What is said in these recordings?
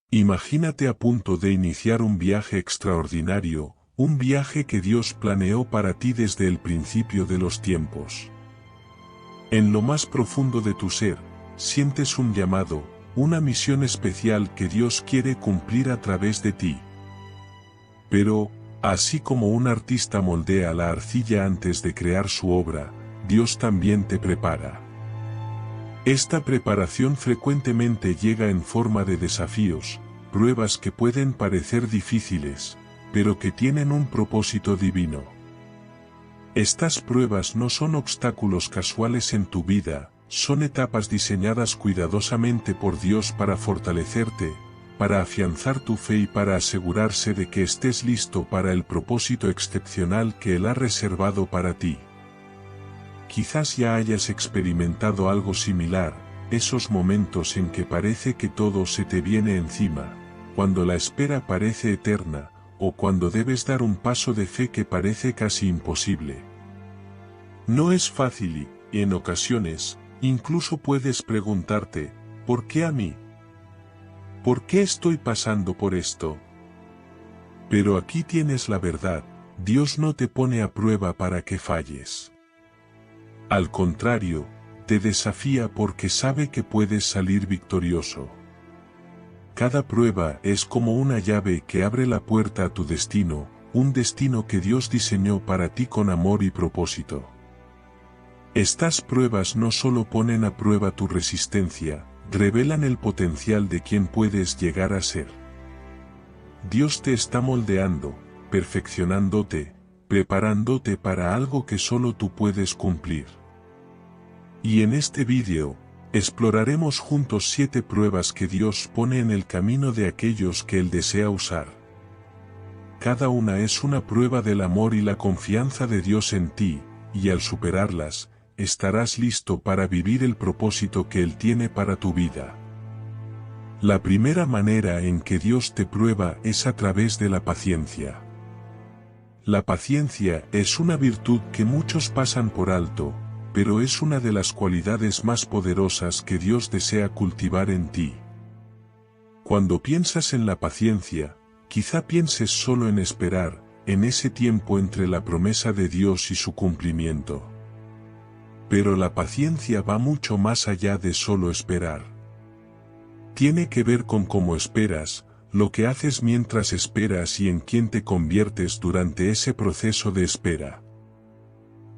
Imagínate a punto de iniciar un viaje extraordinario, un viaje que Dios planeó para ti desde el principio de los tiempos. En lo más profundo de tu ser, sientes un llamado, una misión especial que Dios quiere cumplir a través de ti. Pero, así como un artista moldea la arcilla antes de crear su obra, Dios también te prepara. Esta preparación frecuentemente llega en forma de desafíos, pruebas que pueden parecer difíciles, pero que tienen un propósito divino. Estas pruebas no son obstáculos casuales en tu vida, son etapas diseñadas cuidadosamente por Dios para fortalecerte, para afianzar tu fe y para asegurarse de que estés listo para el propósito excepcional que Él ha reservado para ti. Quizás ya hayas experimentado algo similar, esos momentos en que parece que todo se te viene encima, cuando la espera parece eterna, o cuando debes dar un paso de fe que parece casi imposible. No es fácil y, en ocasiones, incluso puedes preguntarte, ¿por qué a mí? ¿Por qué estoy pasando por esto? Pero aquí tienes la verdad, Dios no te pone a prueba para que falles. Al contrario, te desafía porque sabe que puedes salir victorioso. Cada prueba es como una llave que abre la puerta a tu destino, un destino que Dios diseñó para ti con amor y propósito. Estas pruebas no solo ponen a prueba tu resistencia, revelan el potencial de quien puedes llegar a ser. Dios te está moldeando, perfeccionándote, preparándote para algo que solo tú puedes cumplir. Y en este vídeo, exploraremos juntos 7 pruebas que Dios pone en el camino de aquellos que Él desea usar. Cada una es una prueba del amor y la confianza de Dios en ti, y al superarlas, estarás listo para vivir el propósito que Él tiene para tu vida. La primera manera en que Dios te prueba es a través de la paciencia. La paciencia es una virtud que muchos pasan por alto, pero es una de las cualidades más poderosas que Dios desea cultivar en ti. Cuando piensas en la paciencia, quizá pienses solo en esperar, en ese tiempo entre la promesa de Dios y su cumplimiento. Pero la paciencia va mucho más allá de solo esperar. Tiene que ver con cómo esperas, lo que haces mientras esperas y en quién te conviertes durante ese proceso de espera.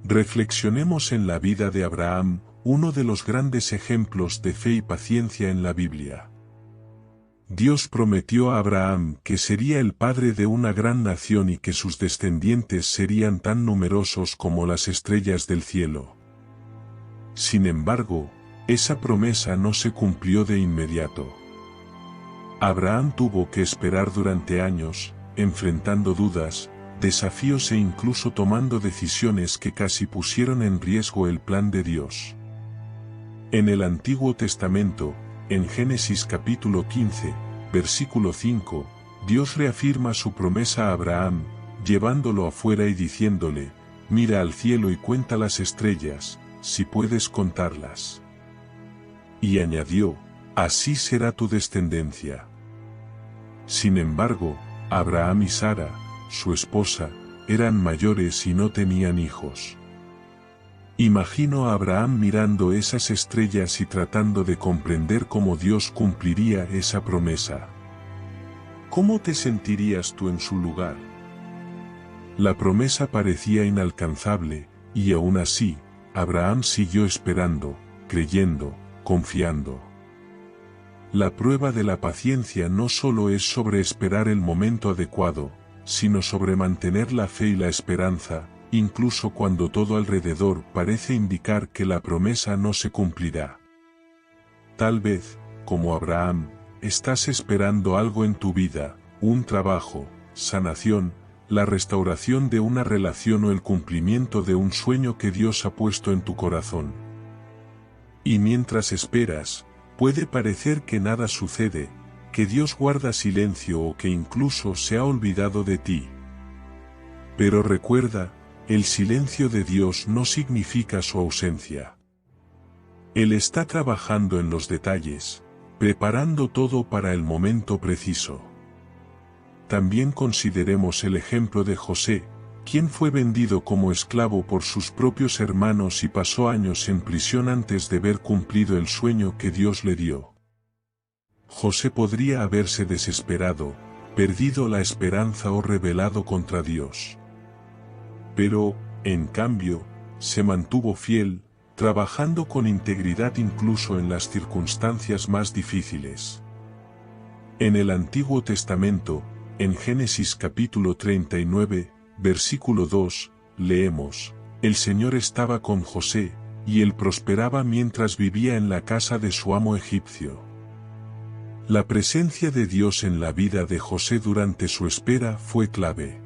Reflexionemos en la vida de Abraham, uno de los grandes ejemplos de fe y paciencia en la Biblia. Dios prometió a Abraham que sería el padre de una gran nación y que sus descendientes serían tan numerosos como las estrellas del cielo. Sin embargo, esa promesa no se cumplió de inmediato. Abraham tuvo que esperar durante años, enfrentando dudas, desafíos e incluso tomando decisiones que casi pusieron en riesgo el plan de Dios. En el Antiguo Testamento, en Génesis capítulo 15, versículo 5, Dios reafirma su promesa a Abraham, llevándolo afuera y diciéndole, mira al cielo y cuenta las estrellas, si puedes contarlas. Y añadió, así será tu descendencia. Sin embargo, Abraham y Sara, su esposa, eran mayores y no tenían hijos. Imagino a Abraham mirando esas estrellas y tratando de comprender cómo Dios cumpliría esa promesa. ¿Cómo te sentirías tú en su lugar? La promesa parecía inalcanzable, y aún así, Abraham siguió esperando, creyendo, confiando. La prueba de la paciencia no solo es sobre esperar el momento adecuado, sino sobre mantener la fe y la esperanza, incluso cuando todo alrededor parece indicar que la promesa no se cumplirá. Tal vez, como Abraham, estás esperando algo en tu vida, un trabajo, sanación, la restauración de una relación o el cumplimiento de un sueño que Dios ha puesto en tu corazón. Y mientras esperas, puede parecer que nada sucede, que Dios guarda silencio o que incluso se ha olvidado de ti. Pero recuerda, el silencio de Dios no significa su ausencia. Él está trabajando en los detalles, preparando todo para el momento preciso. También consideremos el ejemplo de José, quien fue vendido como esclavo por sus propios hermanos y pasó años en prisión antes de ver cumplido el sueño que Dios le dio. José podría haberse desesperado, perdido la esperanza o rebelado contra Dios. Pero, en cambio, se mantuvo fiel, trabajando con integridad incluso en las circunstancias más difíciles. En el Antiguo Testamento, en Génesis capítulo 39, versículo 2, leemos: El Señor estaba con José, y él prosperaba mientras vivía en la casa de su amo egipcio. La presencia de Dios en la vida de José durante su espera fue clave.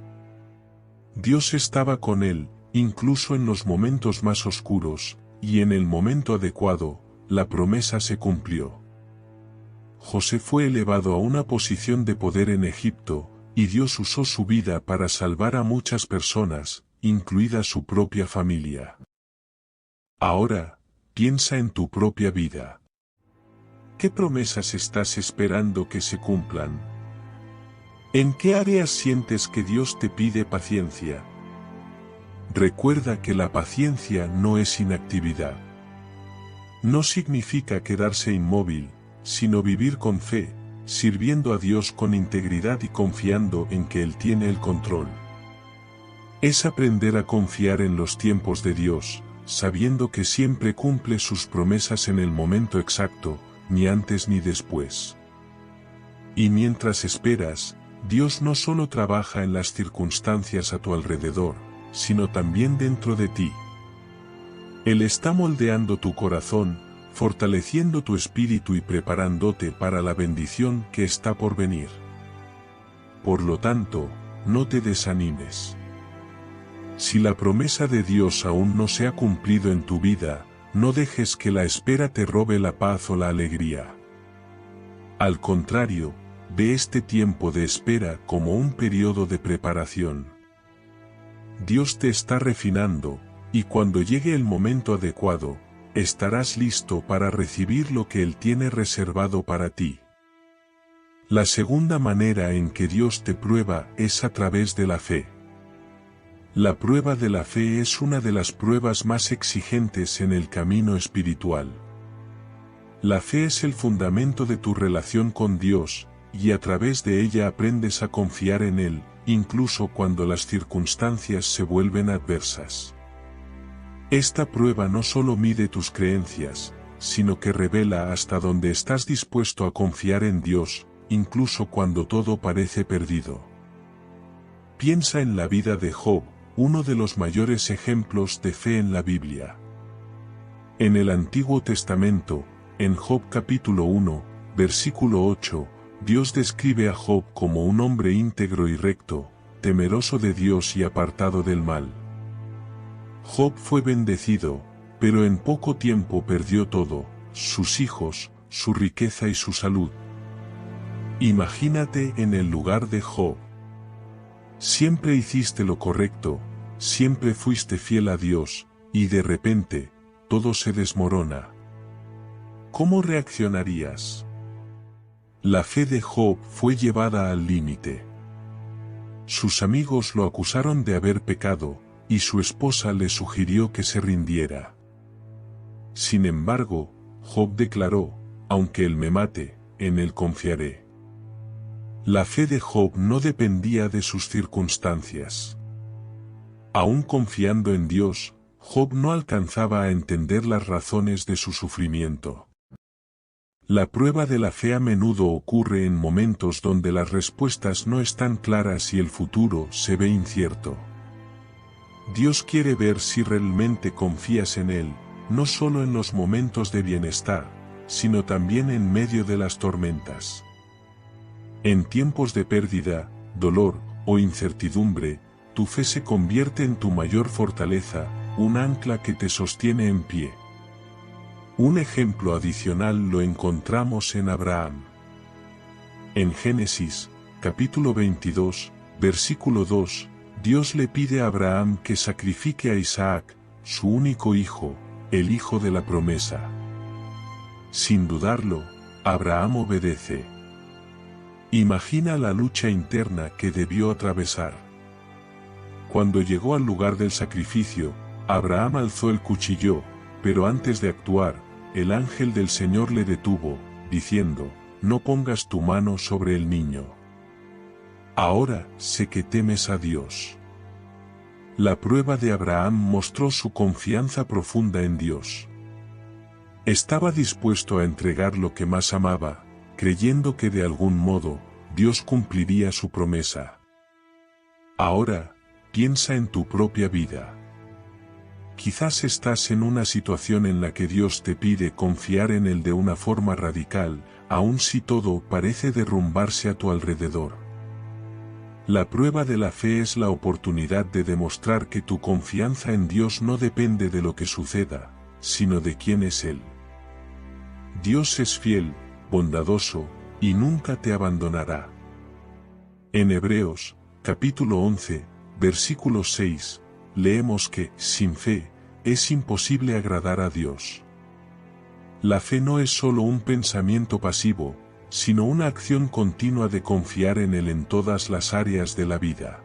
Dios estaba con él, incluso en los momentos más oscuros, y en el momento adecuado, la promesa se cumplió. José fue elevado a una posición de poder en Egipto, y Dios usó su vida para salvar a muchas personas, incluida su propia familia. Ahora, piensa en tu propia vida. ¿Qué promesas estás esperando que se cumplan? ¿En qué áreas sientes que Dios te pide paciencia? Recuerda que la paciencia no es inactividad. No significa quedarse inmóvil, sino vivir con fe, sirviendo a Dios con integridad y confiando en que Él tiene el control. Es aprender a confiar en los tiempos de Dios, sabiendo que siempre cumple sus promesas en el momento exacto, ni antes ni después. Y mientras esperas, Dios no solo trabaja en las circunstancias a tu alrededor, sino también dentro de ti. Él está moldeando tu corazón, fortaleciendo tu espíritu y preparándote para la bendición que está por venir. Por lo tanto, no te desanimes. Si la promesa de Dios aún no se ha cumplido en tu vida, no dejes que la espera te robe la paz o la alegría. Al contrario, ve este tiempo de espera como un periodo de preparación. Dios te está refinando, y cuando llegue el momento adecuado, estarás listo para recibir lo que Él tiene reservado para ti. La segunda manera en que Dios te prueba es a través de la fe. La prueba de la fe es una de las pruebas más exigentes en el camino espiritual. La fe es el fundamento de tu relación con Dios, y a través de ella aprendes a confiar en Él, incluso cuando las circunstancias se vuelven adversas. Esta prueba no solo mide tus creencias, sino que revela hasta dónde estás dispuesto a confiar en Dios, incluso cuando todo parece perdido. Piensa en la vida de Job, uno de los mayores ejemplos de fe en la Biblia. En el Antiguo Testamento, en Job capítulo 1, versículo 8, Dios describe a Job como un hombre íntegro y recto, temeroso de Dios y apartado del mal. Job fue bendecido, pero en poco tiempo perdió todo, sus hijos, su riqueza y su salud. Imagínate en el lugar de Job. Siempre hiciste lo correcto, siempre fuiste fiel a Dios, y de repente, todo se desmorona. ¿Cómo reaccionarías? La fe de Job fue llevada al límite. Sus amigos lo acusaron de haber pecado, y su esposa le sugirió que se rindiera. Sin embargo, Job declaró: aunque él me mate, en él confiaré. La fe de Job no dependía de sus circunstancias. Aún confiando en Dios, Job no alcanzaba a entender las razones de su sufrimiento. La prueba de la fe a menudo ocurre en momentos donde las respuestas no están claras y el futuro se ve incierto. Dios quiere ver si realmente confías en Él, no solo en los momentos de bienestar, sino también en medio de las tormentas. En tiempos de pérdida, dolor o incertidumbre, tu fe se convierte en tu mayor fortaleza, un ancla que te sostiene en pie. Un ejemplo adicional lo encontramos en Abraham. En Génesis, capítulo 22, versículo 2, Dios le pide a Abraham que sacrifique a Isaac, su único hijo, el hijo de la promesa. Sin dudarlo, Abraham obedece. Imagina la lucha interna que debió atravesar. Cuando llegó al lugar del sacrificio, Abraham alzó el cuchillo, pero antes de actuar, el ángel del Señor le detuvo, diciendo, no pongas tu mano sobre el niño. Ahora sé que temes a Dios. La prueba de Abraham mostró su confianza profunda en Dios. Estaba dispuesto a entregar lo que más amaba, creyendo que de algún modo, Dios cumpliría su promesa. Ahora, piensa en tu propia vida. Quizás estás en una situación en la que Dios te pide confiar en Él de una forma radical, aun si todo parece derrumbarse a tu alrededor. La prueba de la fe es la oportunidad de demostrar que tu confianza en Dios no depende de lo que suceda, sino de quién es Él. Dios es fiel, bondadoso, y nunca te abandonará. En Hebreos, capítulo 11, versículo 6, leemos que, sin fe, es imposible agradar a Dios. La fe no es solo un pensamiento pasivo, sino una acción continua de confiar en Él en todas las áreas de la vida.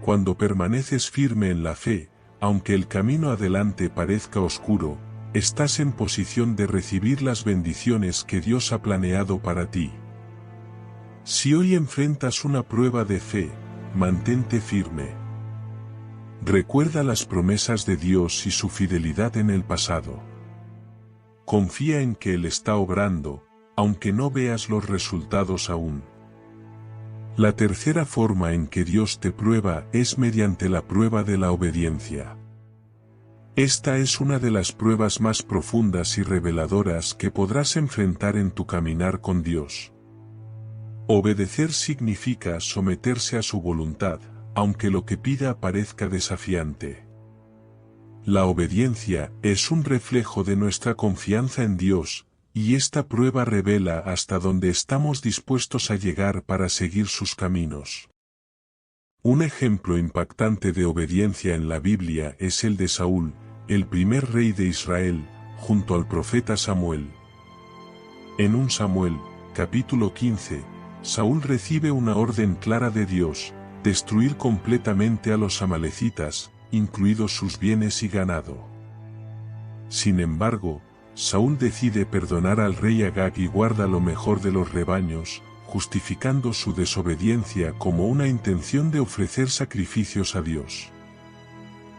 Cuando permaneces firme en la fe, aunque el camino adelante parezca oscuro, estás en posición de recibir las bendiciones que Dios ha planeado para ti. Si hoy enfrentas una prueba de fe, mantente firme. Recuerda las promesas de Dios y su fidelidad en el pasado. Confía en que Él está obrando, aunque no veas los resultados aún. La tercera forma en que Dios te prueba es mediante la prueba de la obediencia. Esta es una de las pruebas más profundas y reveladoras que podrás enfrentar en tu caminar con Dios. Obedecer significa someterse a su voluntad, aunque lo que pida parezca desafiante. La obediencia es un reflejo de nuestra confianza en Dios, y esta prueba revela hasta dónde estamos dispuestos a llegar para seguir sus caminos. Un ejemplo impactante de obediencia en la Biblia es el de Saúl, el primer rey de Israel, junto al profeta Samuel. En 1 Samuel, capítulo 15, Saúl recibe una orden clara de Dios: destruir completamente a los amalecitas, incluidos sus bienes y ganado. Sin embargo, Saúl decide perdonar al rey Agag y guarda lo mejor de los rebaños, justificando su desobediencia como una intención de ofrecer sacrificios a Dios.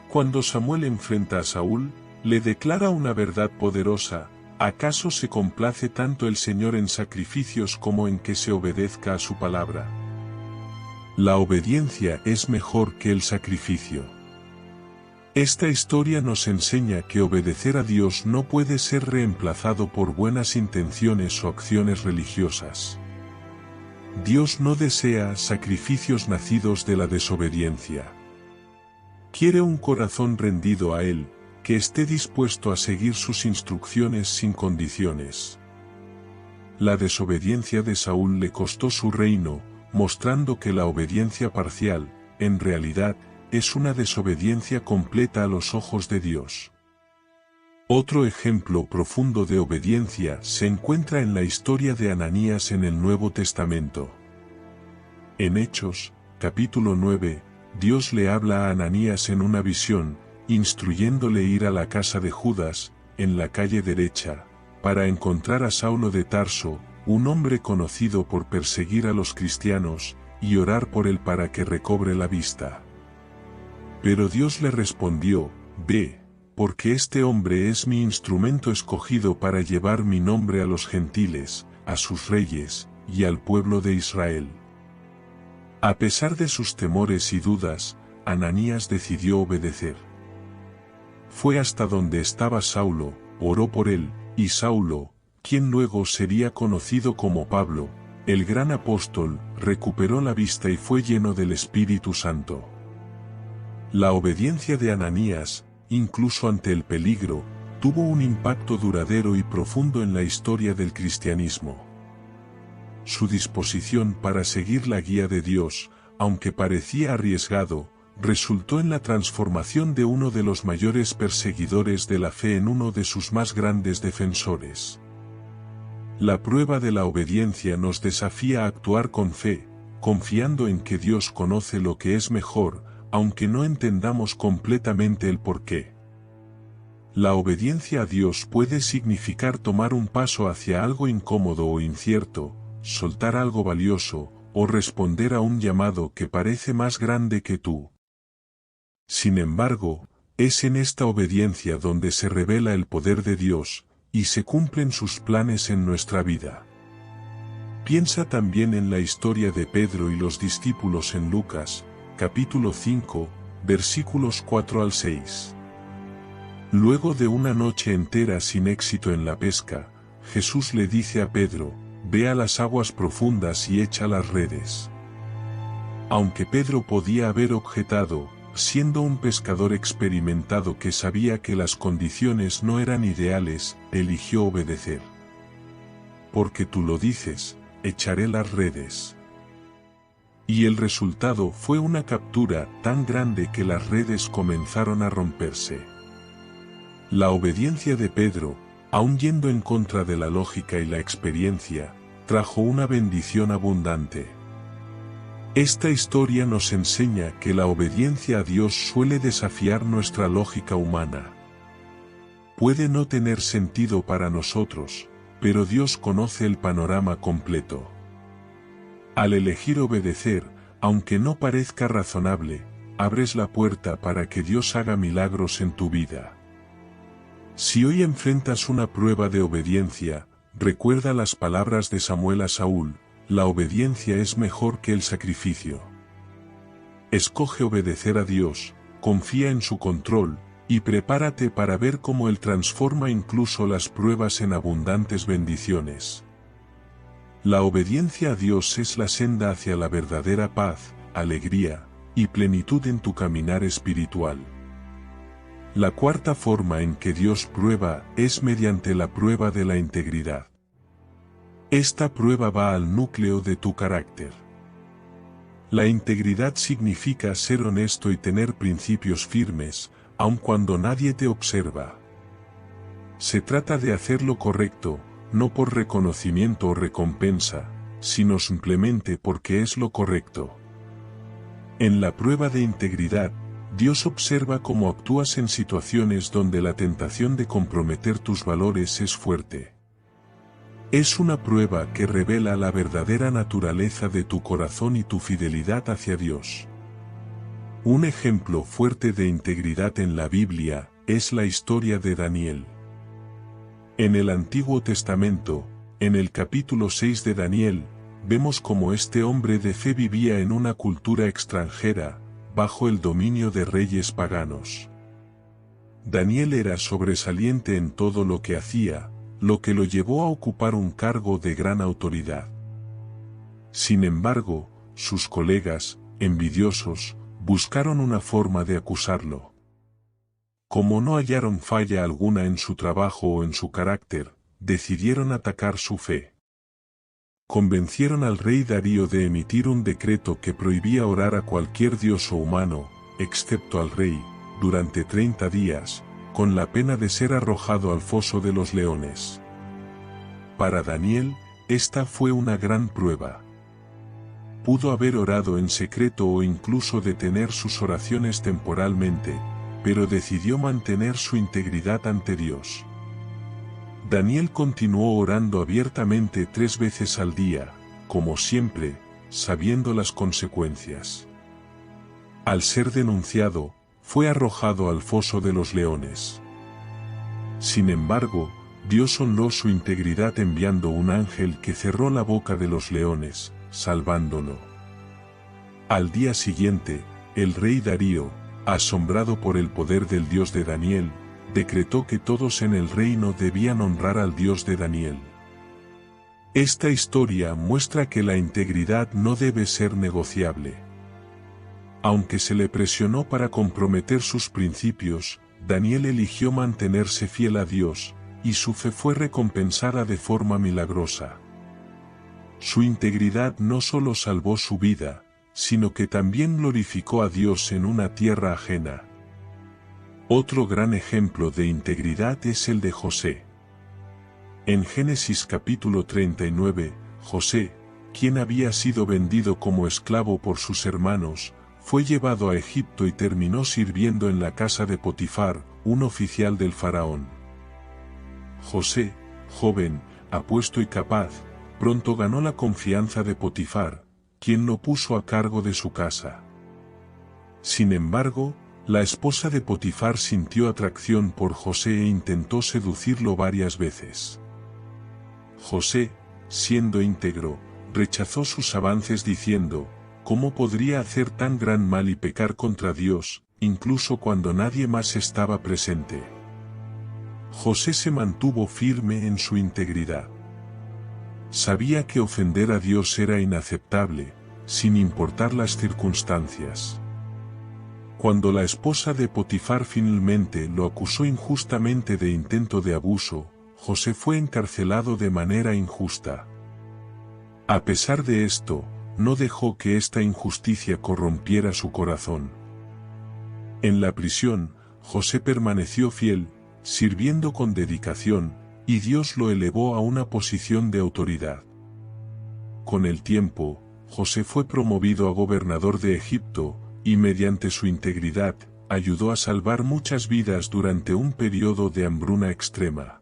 Cuando Samuel enfrenta a Saúl, le declara una verdad poderosa: ¿acaso se complace tanto el Señor en sacrificios como en que se obedezca a su palabra? La obediencia es mejor que el sacrificio. Esta historia nos enseña que obedecer a Dios no puede ser reemplazado por buenas intenciones o acciones religiosas. Dios no desea sacrificios nacidos de la desobediencia. Quiere un corazón rendido a Él, que esté dispuesto a seguir sus instrucciones sin condiciones. La desobediencia de Saúl le costó su reino, mostrando que la obediencia parcial, en realidad, es una desobediencia completa a los ojos de Dios. Otro ejemplo profundo de obediencia se encuentra en la historia de Ananías en el Nuevo Testamento. En Hechos, capítulo 9, Dios le habla a Ananías en una visión, instruyéndole ir a la casa de Judas, en la calle derecha, para encontrar a Saulo de Tarso, un hombre conocido por perseguir a los cristianos, y orar por él para que recobre la vista. Pero Dios le respondió: ve, porque este hombre es mi instrumento escogido para llevar mi nombre a los gentiles, a sus reyes, y al pueblo de Israel. A pesar de sus temores y dudas, Ananías decidió obedecer. Fue hasta donde estaba Saulo, oró por él, y Saulo, quien luego sería conocido como Pablo, el gran apóstol, recuperó la vista y fue lleno del Espíritu Santo. La obediencia de Ananías, incluso ante el peligro, tuvo un impacto duradero y profundo en la historia del cristianismo. Su disposición para seguir la guía de Dios, aunque parecía arriesgado, resultó en la transformación de uno de los mayores perseguidores de la fe en uno de sus más grandes defensores. La prueba de la obediencia nos desafía a actuar con fe, confiando en que Dios conoce lo que es mejor, aunque no entendamos completamente el porqué. La obediencia a Dios puede significar tomar un paso hacia algo incómodo o incierto, soltar algo valioso, o responder a un llamado que parece más grande que tú. Sin embargo, es en esta obediencia donde se revela el poder de Dios, y se cumplen sus planes en nuestra vida. Piensa también en la historia de Pedro y los discípulos en Lucas, capítulo 5, versículos 4 al 6. Luego de una noche entera sin éxito en la pesca, Jesús le dice a Pedro, ve a las aguas profundas y echa las redes. Aunque Pedro podía haber objetado, siendo un pescador experimentado que sabía que las condiciones no eran ideales, eligió obedecer. Porque tú lo dices, echaré las redes. Y el resultado fue una captura tan grande que las redes comenzaron a romperse. La obediencia de Pedro, aun yendo en contra de la lógica y la experiencia, trajo una bendición abundante. Esta historia nos enseña que la obediencia a Dios suele desafiar nuestra lógica humana. Puede no tener sentido para nosotros, pero Dios conoce el panorama completo. Al elegir obedecer, aunque no parezca razonable, abres la puerta para que Dios haga milagros en tu vida. Si hoy enfrentas una prueba de obediencia, recuerda las palabras de Samuel a Saúl, la obediencia es mejor que el sacrificio. Escoge obedecer a Dios, confía en su control, y prepárate para ver cómo Él transforma incluso las pruebas en abundantes bendiciones. La obediencia a Dios es la senda hacia la verdadera paz, alegría, y plenitud en tu caminar espiritual. La cuarta forma en que Dios prueba es mediante la prueba de la integridad. Esta prueba va al núcleo de tu carácter. La integridad significa ser honesto y tener principios firmes, aun cuando nadie te observa. Se trata de hacer lo correcto, no por reconocimiento o recompensa, sino simplemente porque es lo correcto. En la prueba de integridad, Dios observa cómo actúas en situaciones donde la tentación de comprometer tus valores es fuerte. Es una prueba que revela la verdadera naturaleza de tu corazón y tu fidelidad hacia Dios. Un ejemplo fuerte de integridad en la Biblia es la historia de Daniel. En el Antiguo Testamento, en el capítulo 6 de Daniel, vemos cómo este hombre de fe vivía en una cultura extranjera, bajo el dominio de reyes paganos. Daniel era sobresaliente en todo lo que hacía, lo que lo llevó a ocupar un cargo de gran autoridad. Sin embargo, sus colegas, envidiosos, buscaron una forma de acusarlo. Como no hallaron falla alguna en su trabajo o en su carácter, decidieron atacar su fe. Convencieron al rey Darío de emitir un decreto que prohibía orar a cualquier dios o humano, excepto al rey, durante 30 días, con la pena de ser arrojado al foso de los leones. Para Daniel, esta fue una gran prueba. Pudo haber orado en secreto o incluso detener sus oraciones temporalmente, pero decidió mantener su integridad ante Dios. Daniel continuó orando abiertamente 3 veces al día, como siempre, sabiendo las consecuencias. Al ser denunciado, fue arrojado al foso de los leones. Sin embargo, Dios honró su integridad enviando un ángel que cerró la boca de los leones, salvándolo. Al día siguiente, el rey Darío, asombrado por el poder del Dios de Daniel, decretó que todos en el reino debían honrar al Dios de Daniel. Esta historia muestra que la integridad no debe ser negociable. Aunque se le presionó para comprometer sus principios, Daniel eligió mantenerse fiel a Dios, y su fe fue recompensada de forma milagrosa. Su integridad no solo salvó su vida, sino que también glorificó a Dios en una tierra ajena. Otro gran ejemplo de integridad es el de José. En Génesis capítulo 39, José, quien había sido vendido como esclavo por sus hermanos, fue llevado a Egipto y terminó sirviendo en la casa de Potifar, un oficial del faraón. José, joven, apuesto y capaz, pronto ganó la confianza de Potifar, quien lo puso a cargo de su casa. Sin embargo, la esposa de Potifar sintió atracción por José e intentó seducirlo varias veces. José, siendo íntegro, rechazó sus avances diciendo, ¿cómo podría hacer tan gran mal y pecar contra Dios, incluso cuando nadie más estaba presente? José se mantuvo firme en su integridad. Sabía que ofender a Dios era inaceptable, sin importar las circunstancias. Cuando la esposa de Potifar finalmente lo acusó injustamente de intento de abuso, José fue encarcelado de manera injusta. A pesar de esto, no dejó que esta injusticia corrompiera su corazón. En la prisión, José permaneció fiel, sirviendo con dedicación, y Dios lo elevó a una posición de autoridad. Con el tiempo, José fue promovido a gobernador de Egipto, y mediante su integridad, ayudó a salvar muchas vidas durante un periodo de hambruna extrema.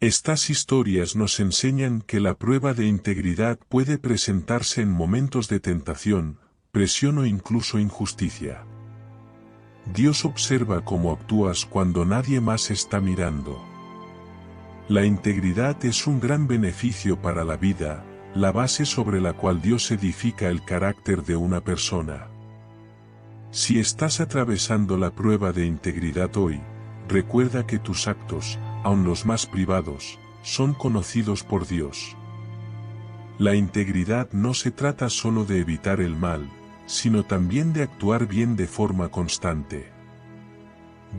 Estas historias nos enseñan que la prueba de integridad puede presentarse en momentos de tentación, presión o incluso injusticia. Dios observa cómo actúas cuando nadie más está mirando. La integridad es un gran beneficio para la vida, la base sobre la cual Dios edifica el carácter de una persona. Si estás atravesando la prueba de integridad hoy, recuerda que tus actos, aun los más privados, son conocidos por Dios. La integridad no se trata solo de evitar el mal, sino también de actuar bien de forma constante.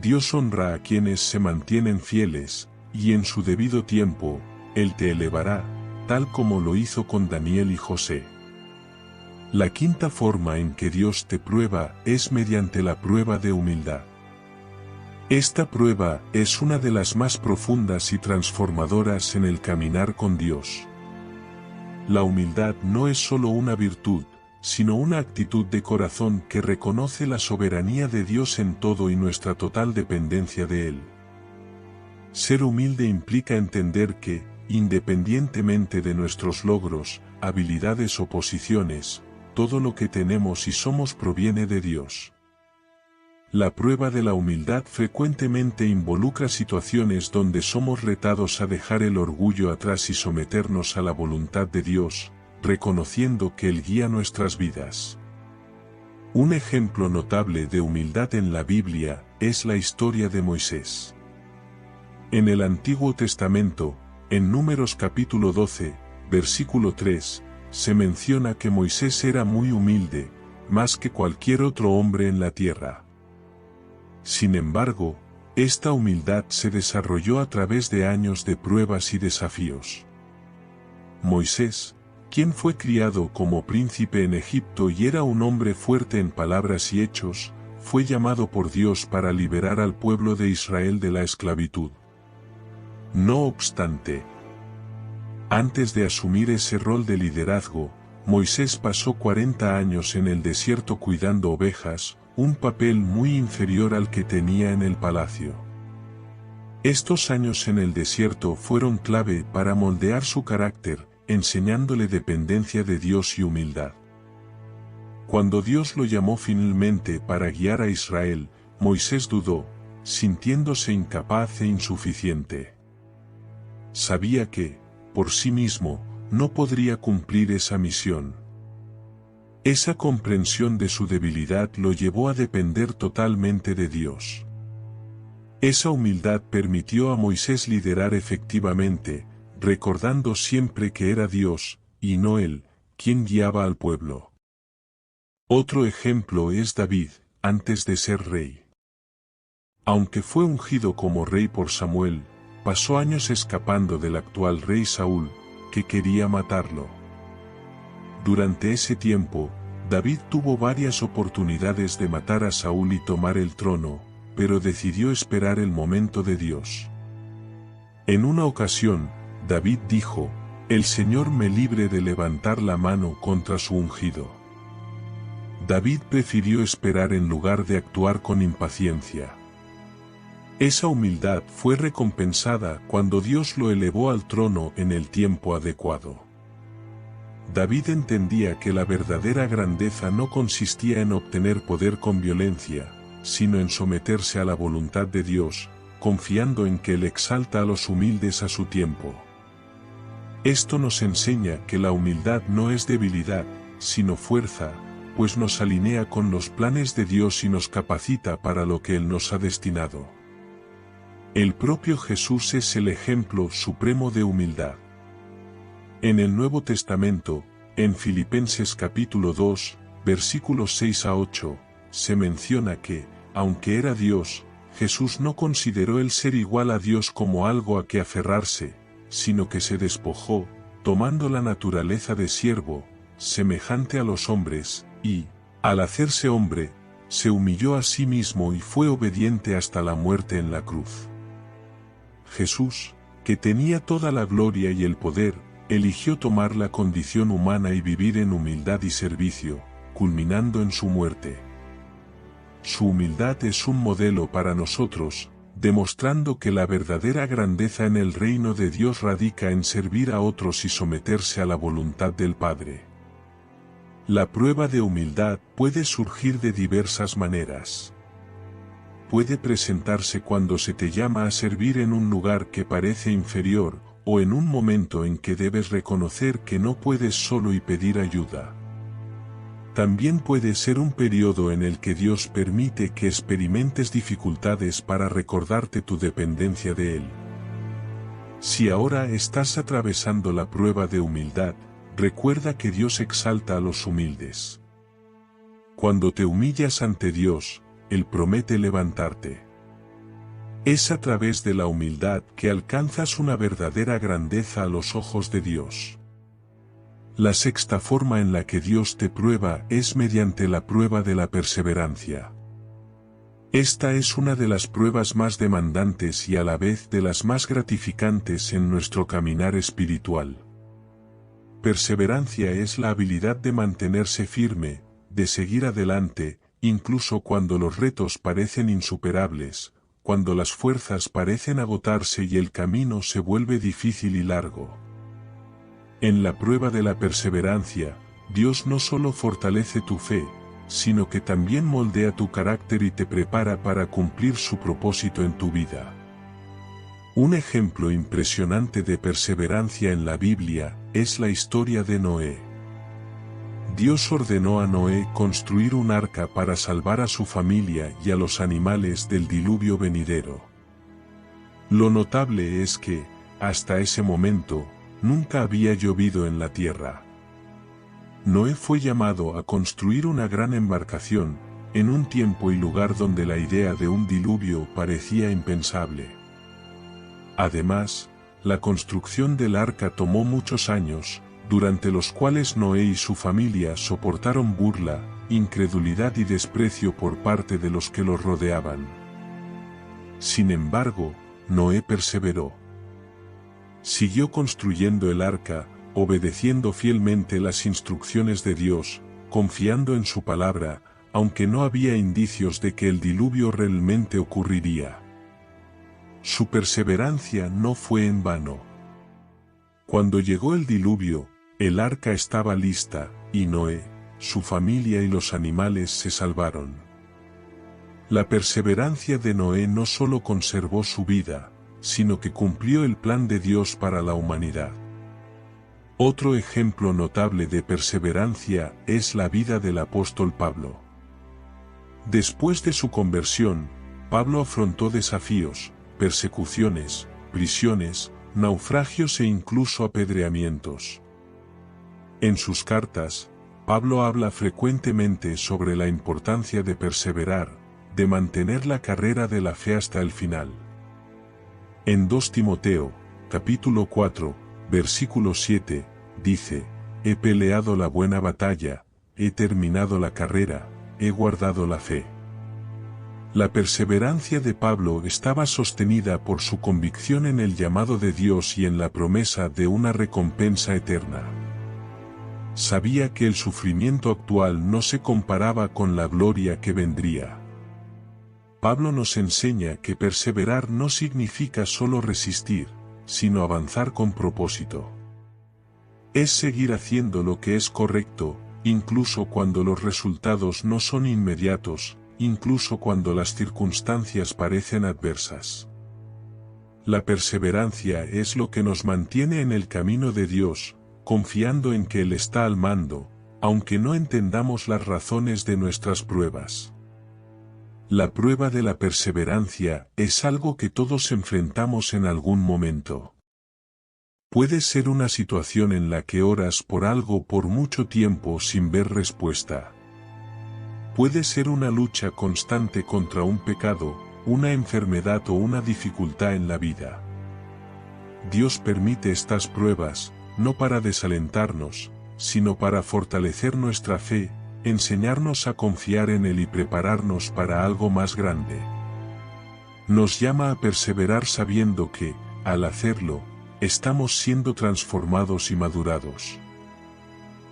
Dios honra a quienes se mantienen fieles, y en su debido tiempo, Él te elevará, tal como lo hizo con Daniel y José. La quinta forma en que Dios te prueba es mediante la prueba de humildad. Esta prueba es una de las más profundas y transformadoras en el caminar con Dios. La humildad no es solo una virtud, sino una actitud de corazón que reconoce la soberanía de Dios en todo y nuestra total dependencia de Él. Ser humilde implica entender que, independientemente de nuestros logros, habilidades o posiciones, todo lo que tenemos y somos proviene de Dios. La prueba de la humildad frecuentemente involucra situaciones donde somos retados a dejar el orgullo atrás y someternos a la voluntad de Dios, reconociendo que Él guía nuestras vidas. Un ejemplo notable de humildad en la Biblia es la historia de Moisés. En el Antiguo Testamento, en Números capítulo 12, versículo 3, se menciona que Moisés era muy humilde, más que cualquier otro hombre en la tierra. Sin embargo, esta humildad se desarrolló a través de años de pruebas y desafíos. Moisés, quien fue criado como príncipe en Egipto y era un hombre fuerte en palabras y hechos, fue llamado por Dios para liberar al pueblo de Israel de la esclavitud. No obstante, antes de asumir ese rol de liderazgo, Moisés pasó 40 años en el desierto cuidando ovejas, un papel muy inferior al que tenía en el palacio. Estos años en el desierto fueron clave para moldear su carácter, enseñándole dependencia de Dios y humildad. Cuando Dios lo llamó finalmente para guiar a Israel, Moisés dudó, sintiéndose incapaz e insuficiente. Sabía que, por sí mismo, no podría cumplir esa misión. Esa comprensión de su debilidad lo llevó a depender totalmente de Dios. Esa humildad permitió a Moisés liderar efectivamente, recordando siempre que era Dios, y no él, quien guiaba al pueblo. Otro ejemplo es David, antes de ser rey. Aunque fue ungido como rey por Samuel, pasó años escapando del actual rey Saúl, que quería matarlo. Durante ese tiempo, David tuvo varias oportunidades de matar a Saúl y tomar el trono, pero decidió esperar el momento de Dios. En una ocasión, David dijo, «El Señor me libre de levantar la mano contra su ungido». David prefirió esperar en lugar de actuar con impaciencia. Esa humildad fue recompensada cuando Dios lo elevó al trono en el tiempo adecuado. David entendía que la verdadera grandeza no consistía en obtener poder con violencia, sino en someterse a la voluntad de Dios, confiando en que Él exalta a los humildes a su tiempo. Esto nos enseña que la humildad no es debilidad, sino fuerza, pues nos alinea con los planes de Dios y nos capacita para lo que Él nos ha destinado. El propio Jesús es el ejemplo supremo de humildad. En el Nuevo Testamento, en Filipenses capítulo 2, versículos 6 a 8, se menciona que, aunque era Dios, Jesús no consideró el ser igual a Dios como algo a que aferrarse, sino que se despojó, tomando la naturaleza de siervo, semejante a los hombres, y, al hacerse hombre, se humilló a sí mismo y fue obediente hasta la muerte en la cruz. Jesús, que tenía toda la gloria y el poder, eligió tomar la condición humana y vivir en humildad y servicio, culminando en su muerte. Su humildad es un modelo para nosotros, demostrando que la verdadera grandeza en el reino de Dios radica en servir a otros y someterse a la voluntad del Padre. La prueba de humildad puede surgir de diversas maneras. Puede presentarse cuando se te llama a servir en un lugar que parece inferior, o en un momento en que debes reconocer que no puedes solo y pedir ayuda. También puede ser un periodo en el que Dios permite que experimentes dificultades para recordarte tu dependencia de Él. Si ahora estás atravesando la prueba de humildad, recuerda que Dios exalta a los humildes. Cuando te humillas ante Dios, Él promete levantarte. Es a través de la humildad que alcanzas una verdadera grandeza a los ojos de Dios. La sexta forma en la que Dios te prueba es mediante la prueba de la perseverancia. Esta es una de las pruebas más demandantes y a la vez de las más gratificantes en nuestro caminar espiritual. Perseverancia es la habilidad de mantenerse firme, de seguir adelante, incluso cuando los retos parecen insuperables, cuando las fuerzas parecen agotarse y el camino se vuelve difícil y largo. En la prueba de la perseverancia, Dios no solo fortalece tu fe, sino que también moldea tu carácter y te prepara para cumplir su propósito en tu vida. Un ejemplo impresionante de perseverancia en la Biblia es la historia de Noé. Dios ordenó a Noé construir un arca para salvar a su familia y a los animales del diluvio venidero. Lo notable es que, hasta ese momento, nunca había llovido en la tierra. Noé fue llamado a construir una gran embarcación, en un tiempo y lugar donde la idea de un diluvio parecía impensable. Además, la construcción del arca tomó muchos años, durante los cuales Noé y su familia soportaron burla, incredulidad y desprecio por parte de los que los rodeaban. Sin embargo, Noé perseveró. Siguió construyendo el arca, obedeciendo fielmente las instrucciones de Dios, confiando en su palabra, aunque no había indicios de que el diluvio realmente ocurriría. Su perseverancia no fue en vano. Cuando llegó el diluvio, el arca estaba lista, y Noé, su familia y los animales se salvaron. La perseverancia de Noé no solo conservó su vida, sino que cumplió el plan de Dios para la humanidad. Otro ejemplo notable de perseverancia es la vida del apóstol Pablo. Después de su conversión, Pablo afrontó desafíos, persecuciones, prisiones, naufragios e incluso apedreamientos. En sus cartas, Pablo habla frecuentemente sobre la importancia de perseverar, de mantener la carrera de la fe hasta el final. En 2 Timoteo, capítulo 4, versículo 7, dice, «He peleado la buena batalla, he terminado la carrera, he guardado la fe». La perseverancia de Pablo estaba sostenida por su convicción en el llamado de Dios y en la promesa de una recompensa eterna. Sabía que el sufrimiento actual no se comparaba con la gloria que vendría. Pablo nos enseña que perseverar no significa solo resistir, sino avanzar con propósito. Es seguir haciendo lo que es correcto, incluso cuando los resultados no son inmediatos, incluso cuando las circunstancias parecen adversas. La perseverancia es lo que nos mantiene en el camino de Dios, confiando en que Él está al mando, aunque no entendamos las razones de nuestras pruebas. La prueba de la perseverancia es algo que todos enfrentamos en algún momento. Puede ser una situación en la que oras por algo por mucho tiempo sin ver respuesta. Puede ser una lucha constante contra un pecado, una enfermedad o una dificultad en la vida. Dios permite estas pruebas, no para desalentarnos, sino para fortalecer nuestra fe, enseñarnos a confiar en Él y prepararnos para algo más grande. Nos llama a perseverar sabiendo que, al hacerlo, estamos siendo transformados y madurados.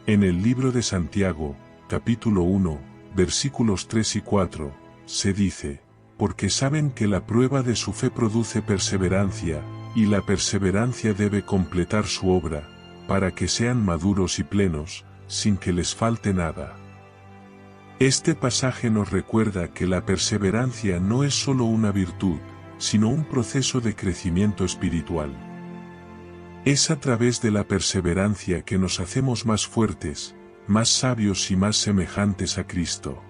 En el libro de Santiago, capítulo 1, versículos 3 y 4, se dice, porque saben que la prueba de su fe produce perseverancia, y la perseverancia debe completar su obra, para que sean maduros y plenos, sin que les falte nada. Este pasaje nos recuerda que la perseverancia no es solo una virtud, sino un proceso de crecimiento espiritual. Es a través de la perseverancia que nos hacemos más fuertes, más sabios y más semejantes a Cristo.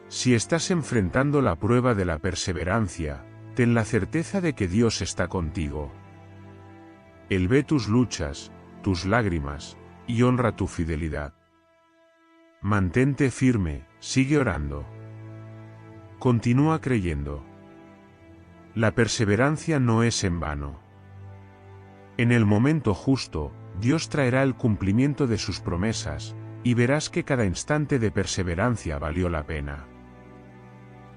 Si estás enfrentando la prueba de la perseverancia, ten la certeza de que Dios está contigo. Él ve tus luchas, tus lágrimas, y honra tu fidelidad. Mantente firme, sigue orando. Continúa creyendo. La perseverancia no es en vano. En el momento justo, Dios traerá el cumplimiento de sus promesas, y verás que cada instante de perseverancia valió la pena.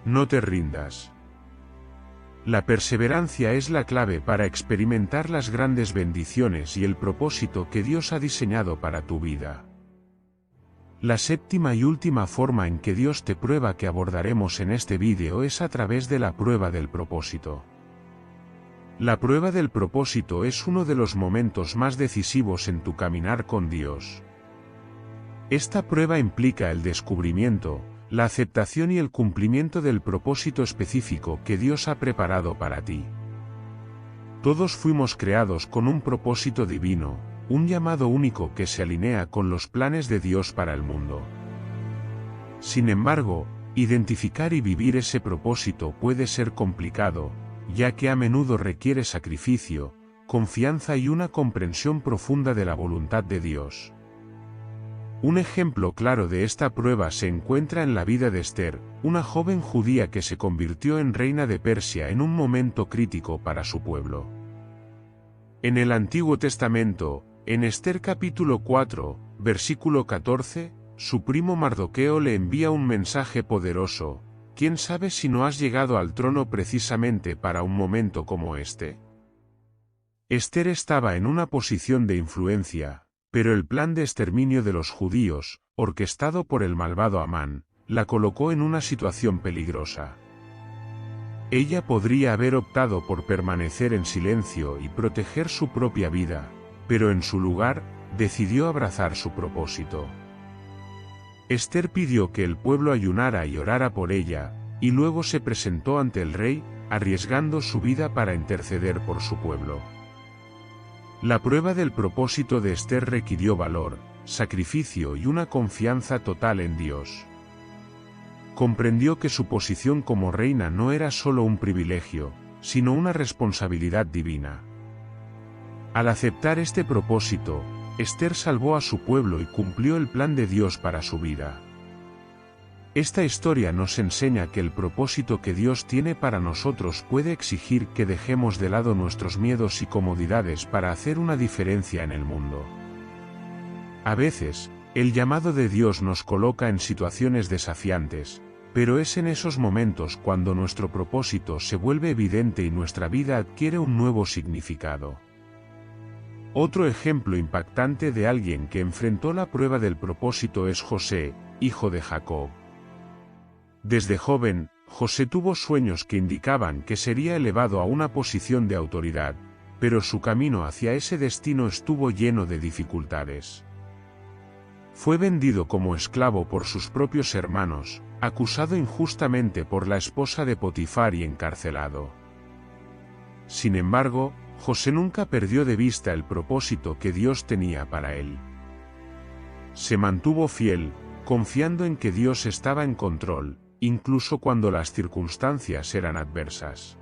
No te rindas. La perseverancia es la clave para experimentar las grandes bendiciones y el propósito que Dios ha diseñado para tu vida. La séptima y última forma en que Dios te prueba que abordaremos en este vídeo es a través de la prueba del propósito. La prueba del propósito es uno de los momentos más decisivos en tu caminar con Dios. Esta prueba implica el descubrimiento, la aceptación y el cumplimiento del propósito específico que Dios ha preparado para ti. Todos fuimos creados con un propósito divino, un llamado único que se alinea con los planes de Dios para el mundo. Sin embargo, identificar y vivir ese propósito puede ser complicado, ya que a menudo requiere sacrificio, confianza y una comprensión profunda de la voluntad de Dios. Un ejemplo claro de esta prueba se encuentra en la vida de Esther, una joven judía que se convirtió en reina de Persia en un momento crítico para su pueblo. En el Antiguo Testamento, en Esther capítulo 4, versículo 14, su primo Mardoqueo le envía un mensaje poderoso: ¿quién sabe si no has llegado al trono precisamente para un momento como este? Esther estaba en una posición de influencia, pero el plan de exterminio de los judíos, orquestado por el malvado Amán, la colocó en una situación peligrosa. Ella podría haber optado por permanecer en silencio y proteger su propia vida, pero en su lugar, decidió abrazar su propósito. Esther pidió que el pueblo ayunara y orara por ella, y luego se presentó ante el rey, arriesgando su vida para interceder por su pueblo. La prueba del propósito de Esther requirió valor, sacrificio y una confianza total en Dios. Comprendió que su posición como reina no era solo un privilegio, sino una responsabilidad divina. Al aceptar este propósito, Esther salvó a su pueblo y cumplió el plan de Dios para su vida. Esta historia nos enseña que el propósito que Dios tiene para nosotros puede exigir que dejemos de lado nuestros miedos y comodidades para hacer una diferencia en el mundo. A veces, el llamado de Dios nos coloca en situaciones desafiantes, pero es en esos momentos cuando nuestro propósito se vuelve evidente y nuestra vida adquiere un nuevo significado. Otro ejemplo impactante de alguien que enfrentó la prueba del propósito es José, hijo de Jacob. Desde joven, José tuvo sueños que indicaban que sería elevado a una posición de autoridad, pero su camino hacia ese destino estuvo lleno de dificultades. Fue vendido como esclavo por sus propios hermanos, acusado injustamente por la esposa de Potifar y encarcelado. Sin embargo, José nunca perdió de vista el propósito que Dios tenía para él. Se mantuvo fiel, confiando en que Dios estaba en control, incluso cuando las circunstancias eran adversas.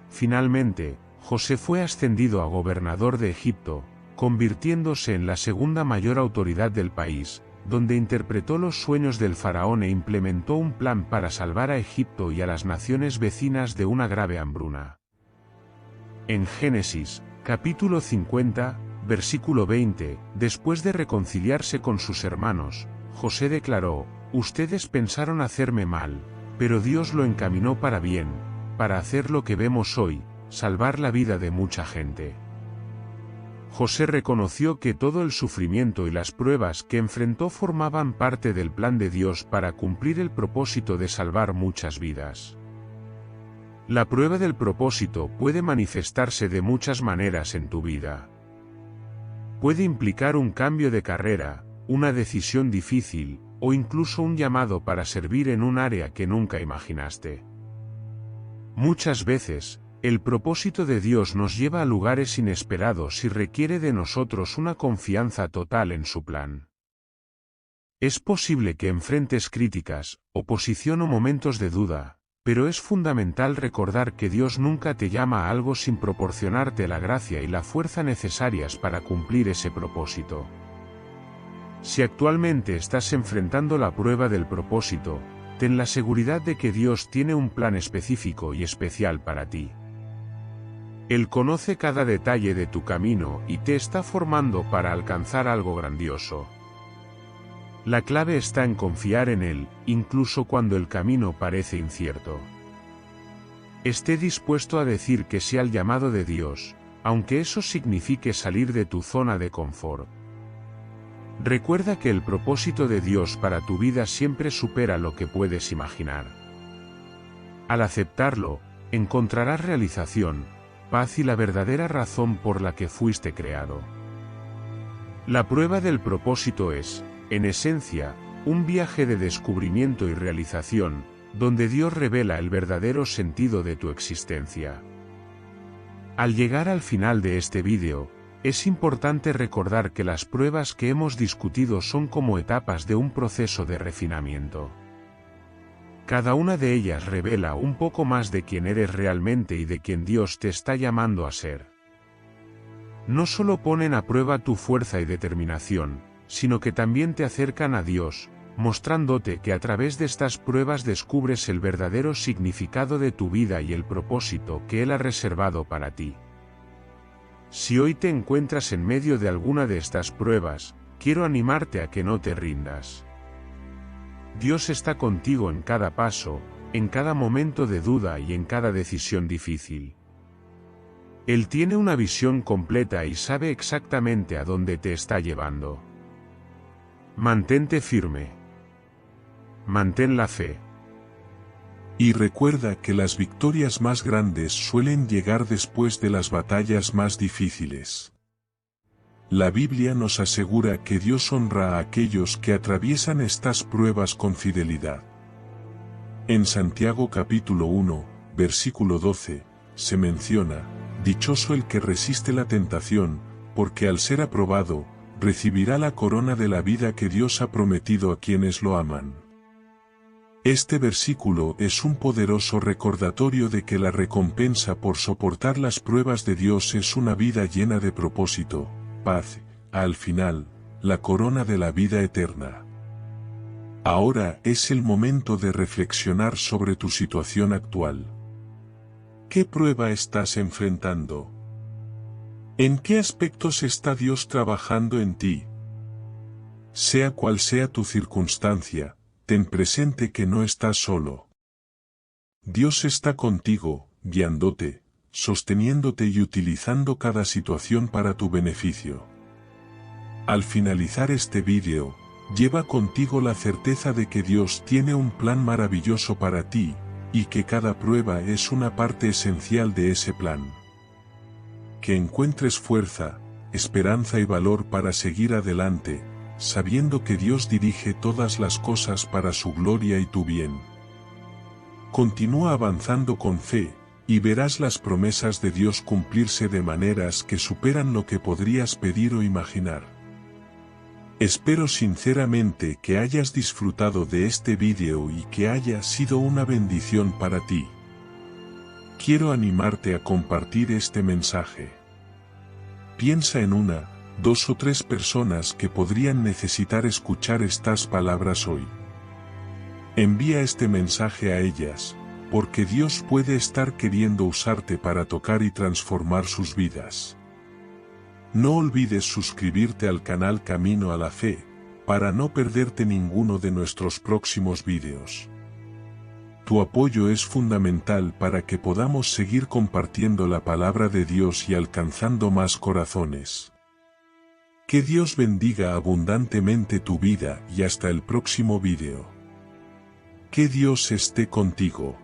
Finalmente, José fue ascendido a gobernador de Egipto, convirtiéndose en la segunda mayor autoridad del país, donde interpretó los sueños del faraón e implementó un plan para salvar a Egipto y a las naciones vecinas de una grave hambruna. En Génesis, capítulo 50, versículo 20, después de reconciliarse con sus hermanos, José declaró: «Ustedes pensaron hacerme mal, pero Dios lo encaminó para bien, para hacer lo que vemos hoy, salvar la vida de mucha gente». José reconoció que todo el sufrimiento y las pruebas que enfrentó formaban parte del plan de Dios para cumplir el propósito de salvar muchas vidas. La prueba del propósito puede manifestarse de muchas maneras en tu vida. Puede implicar un cambio de carrera, una decisión difícil, o incluso un llamado para servir en un área que nunca imaginaste. Muchas veces, el propósito de Dios nos lleva a lugares inesperados y requiere de nosotros una confianza total en su plan. Es posible que enfrentes críticas, oposición o momentos de duda, pero es fundamental recordar que Dios nunca te llama a algo sin proporcionarte la gracia y la fuerza necesarias para cumplir ese propósito. Si actualmente estás enfrentando la prueba del propósito, ten la seguridad de que Dios tiene un plan específico y especial para ti. Él conoce cada detalle de tu camino y te está formando para alcanzar algo grandioso. La clave está en confiar en Él, incluso cuando el camino parece incierto. Esté dispuesto a decir que sí al llamado de Dios, aunque eso signifique salir de tu zona de confort. Recuerda que el propósito de Dios para tu vida siempre supera lo que puedes imaginar. Al aceptarlo, encontrarás realización, paz y la verdadera razón por la que fuiste creado. La prueba del propósito es, en esencia, un viaje de descubrimiento y realización, donde Dios revela el verdadero sentido de tu existencia. Al llegar al final de este vídeo, es importante recordar que las pruebas que hemos discutido son como etapas de un proceso de refinamiento. Cada una de ellas revela un poco más de quién eres realmente y de quién Dios te está llamando a ser. No solo ponen a prueba tu fuerza y determinación, sino que también te acercan a Dios, mostrándote que a través de estas pruebas descubres el verdadero significado de tu vida y el propósito que Él ha reservado para ti. Si hoy te encuentras en medio de alguna de estas pruebas, quiero animarte a que no te rindas. Dios está contigo en cada paso, en cada momento de duda y en cada decisión difícil. Él tiene una visión completa y sabe exactamente a dónde te está llevando. Mantente firme. Mantén la fe. Y recuerda que las victorias más grandes suelen llegar después de las batallas más difíciles. La Biblia nos asegura que Dios honra a aquellos que atraviesan estas pruebas con fidelidad. En Santiago capítulo 1, versículo 12, se menciona: «Dichoso el que resiste la tentación, porque al ser aprobado, recibirá la corona de la vida que Dios ha prometido a quienes lo aman». Este versículo es un poderoso recordatorio de que la recompensa por soportar las pruebas de Dios es una vida llena de propósito, paz, al final, la corona de la vida eterna. Ahora es el momento de reflexionar sobre tu situación actual. ¿Qué prueba estás enfrentando? ¿En qué aspectos está Dios trabajando en ti? Sea cual sea tu circunstancia, ten presente que no estás solo. Dios está contigo, guiándote, sosteniéndote y utilizando cada situación para tu beneficio. Al finalizar este vídeo, lleva contigo la certeza de que Dios tiene un plan maravilloso para ti, y que cada prueba es una parte esencial de ese plan. Que encuentres fuerza, esperanza y valor para seguir adelante, sabiendo que Dios dirige todas las cosas para su gloria y tu bien. Continúa avanzando con fe, y verás las promesas de Dios cumplirse de maneras que superan lo que podrías pedir o imaginar. Espero sinceramente que hayas disfrutado de este vídeo y que haya sido una bendición para ti. Quiero animarte a compartir este mensaje. Piensa en 1, 2 o 3 personas que podrían necesitar escuchar estas palabras hoy. Envía este mensaje a ellas, porque Dios puede estar queriendo usarte para tocar y transformar sus vidas. No olvides suscribirte al canal Camino a la Fe, para no perderte ninguno de nuestros próximos vídeos. Tu apoyo es fundamental para que podamos seguir compartiendo la palabra de Dios y alcanzando más corazones. Que Dios bendiga abundantemente tu vida y hasta el próximo vídeo. Que Dios esté contigo.